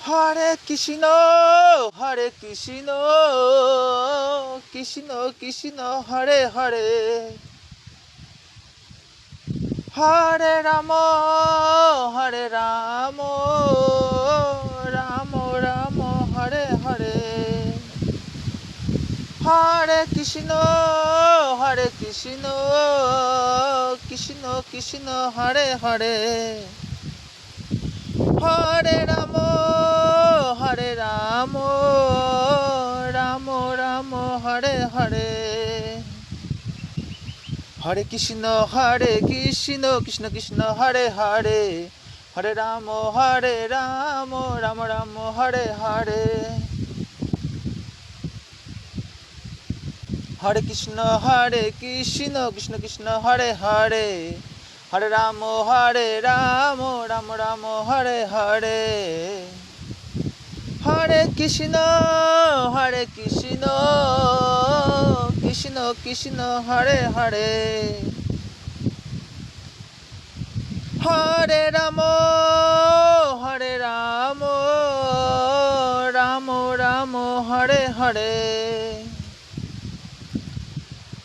Hare Krishna Hare Krishna Krishna Krishna Hare Hare Hare Ram Hare Ram Ram Ram Hare Hare Hare Krishna Krishna Krishna Hare Hare Hare Ram Ram Ram Hare Hare Hare Krishna Krishna Krishna Hare Hare Hare Ram Ram Ram Hare Hare Hare Krishna Krishna Krishna Hare Hare Hare Ram Ram Ram Hare Hare Hare Krishna Krishna Krishna Hare Hare Hare Ram Ram Ram Hare Hare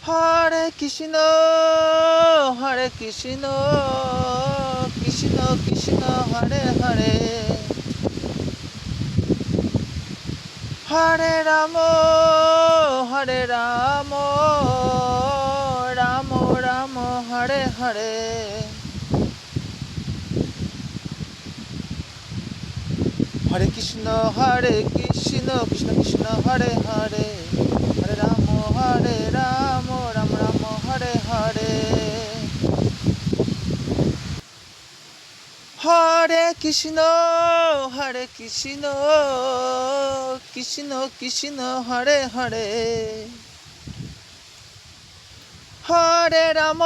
Hare Krishna Krishna Krishna Hare Hare Hare Ram Ram Ram Hare Hare Hare Krishna Krishna Krishna Hare Hare Hare Ram Ram Ram Hare Hare Hare Krishna Krishna Krishna Hare Hare Hare Ram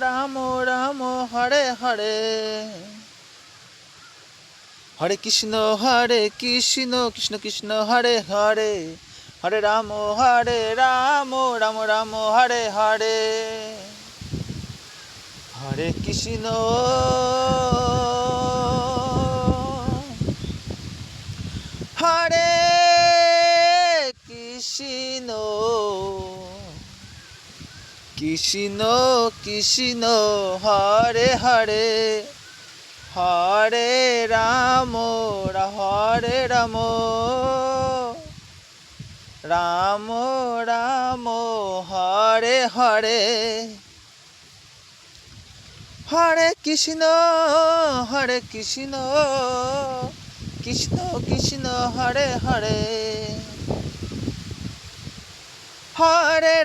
Ram Ram Hare Hare Hare Krishna Krishna Hare Hare Hare Ram Ram Hare Hare Hare Krishna Krishna Hare Hare Hare Ram Ram Ram Hare Hare Hare Krishna Krishna Hare Hare Hare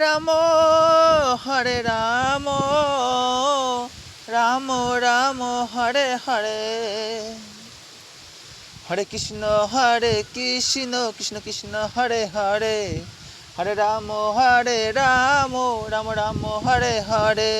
Ram Ram Hare Hare Hare Krishna Krishna Hare Hare Hare Ram Ram Hare Hare